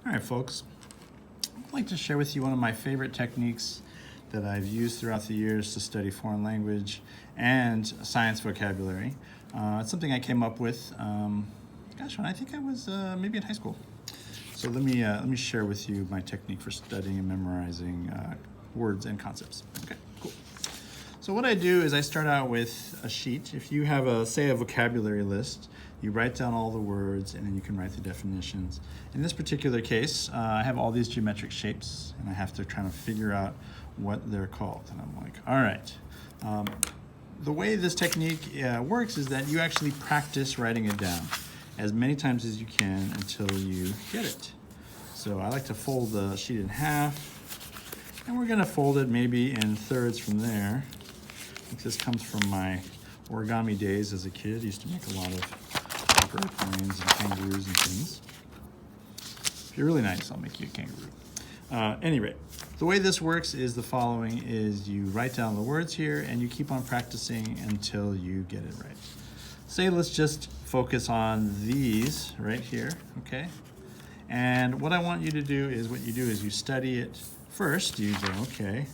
All right, folks. I'd like to share with you one of my favorite techniques that I've used throughout the years to study foreign language and science vocabulary. It's something I came up with, when I think I was maybe in high school. So let me share with you my technique for studying and memorizing words and concepts. Okay, cool. So what I do is I start out with a sheet. If you have say a vocabulary list, you write down all the words and then you can write the definitions. In this particular case, I have all these geometric shapes and I have to try to figure out what they're called. And I'm like, all right. The way this technique works is that you actually practice writing it down as many times as you can until you get it. So I like to fold the sheet in half, and we're gonna fold it maybe in thirds from there. I think this comes from my origami days as a kid. I used to make a lot of paper airplanes and kangaroos and things. If you're really nice, I'll make you a kangaroo. Anyway, the way this works is the following: is you write down the words here and you keep on practicing until you get it right. Say let's just focus on these right here, okay? And what I want you to do is you study it first. You go, okay,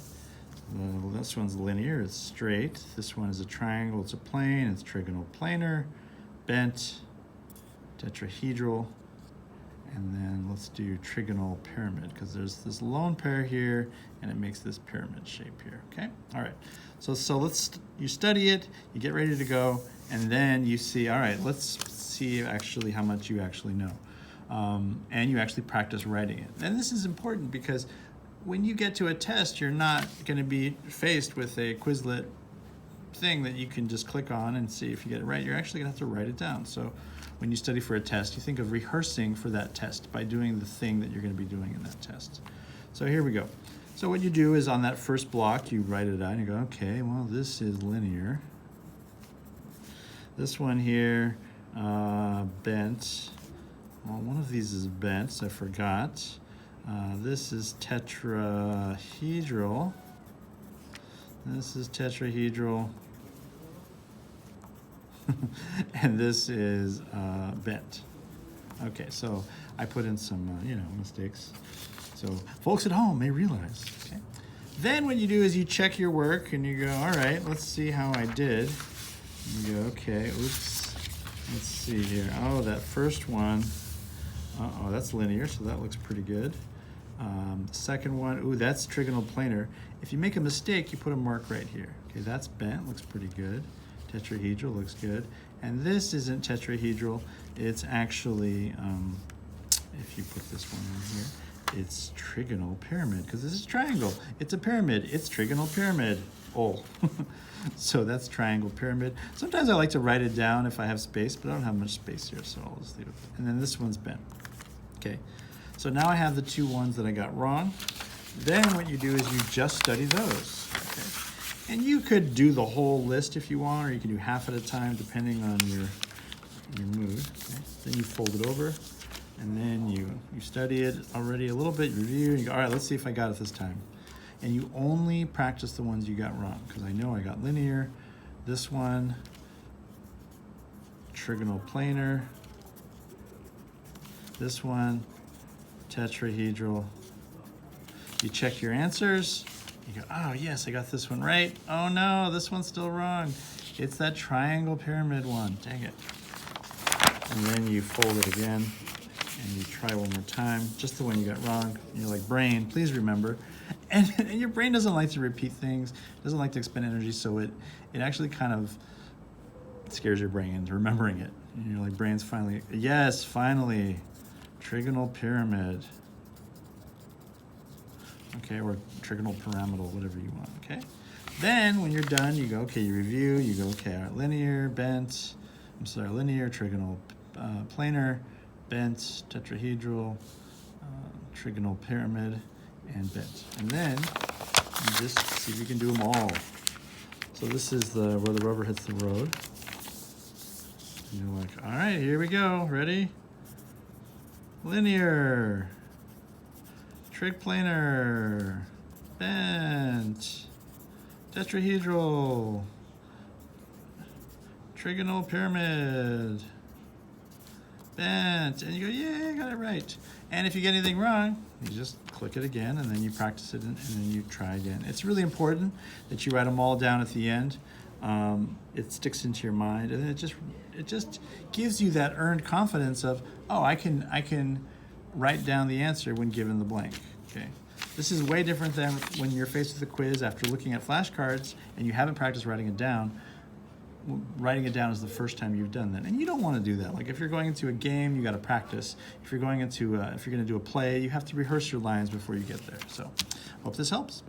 well, this one's linear, it's straight. This one is a triangle, it's a plane, it's trigonal planar, bent, tetrahedral, and then let's do trigonal pyramid because there's this lone pair here and it makes this pyramid shape here, okay? All right, so you study it, you get ready to go, and then you see, all right, let's see actually how much you actually know. And you actually practice writing it. And this is important because when you get to a test, you're not going to be faced with a Quizlet thing that you can just click on and see if you get it right. You're actually going to have to write it down. So when you study for a test, you think of rehearsing for that test by doing the thing that you're going to be doing in that test. So here we go. So what you do is on that first block, you write it out and you go, okay, well, this is linear. This one here, bent. Well, one of these is bent, so I forgot. This is tetrahedral. This is tetrahedral. And this is bent. Okay, so I put in some, mistakes. So folks at home may realize, okay? Then what you do is you check your work and you go, all right, let's see how I did. You go, okay, oops. Let's see here. Oh, that first one. Uh-oh, that's linear, so that looks pretty good. The second one, ooh, that's trigonal planar. If you make a mistake, you put a mark right here. Okay, that's bent, looks pretty good. Tetrahedral looks good. And this isn't tetrahedral, it's actually, if you put this one in here, it's trigonal pyramid, because this is triangle. It's a pyramid, it's trigonal pyramid. Oh, so that's triangle pyramid. Sometimes I like to write it down if I have space, but I don't have much space here, so I'll just leave it. And then this one's bent. Okay, so now I have the two ones that I got wrong. Then what you do is you just study those. Okay, and you could do the whole list if you want, or you can do half at a time depending on your mood. Okay? Then you fold it over, and then you study it already a little bit, you review, and you go, all right, let's see if I got it this time. And you only practice the ones you got wrong, because I know I got linear, this one, trigonal planar, this one, tetrahedral. You check your answers, you go, oh yes, I got this one right. Oh no, this one's still wrong. It's that triangle pyramid one, dang it. And then you fold it again, and you try one more time, just the one you got wrong. And you're like, brain, please remember. And your brain doesn't like to repeat things, doesn't like to expend energy, so it actually kind of scares your brain into remembering it. And you're like, brain's finally, yes, finally, trigonal pyramid. Okay, or trigonal pyramidal, whatever you want, okay? Then when you're done, you go, okay, you review, you go, okay, all right, linear, bent, linear, trigonal planar, bent, tetrahedral, trigonal pyramid, and bent. And then you just see if you can do them all. So this is where the rubber hits the road. And you're like, all right, here we go, ready? Linear, trig planar, bent, tetrahedral, trigonal pyramid, bent, and you go, yeah, I got it right. And if you get anything wrong, you just click it again, and then you practice it, and then you try again. It's really important that you write them all down at the end. It sticks into your mind, and it just gives you that earned confidence of, oh, I can write down the answer when given the blank. Okay. This is way different than when you're faced with a quiz after looking at flashcards and you haven't practiced writing it down. Writing it down is the first time you've done that, and you don't want to do that. Like if you're going into a game, you got to practice. If you're going to do a play, you have to rehearse your lines before you get there. So, hope this helps.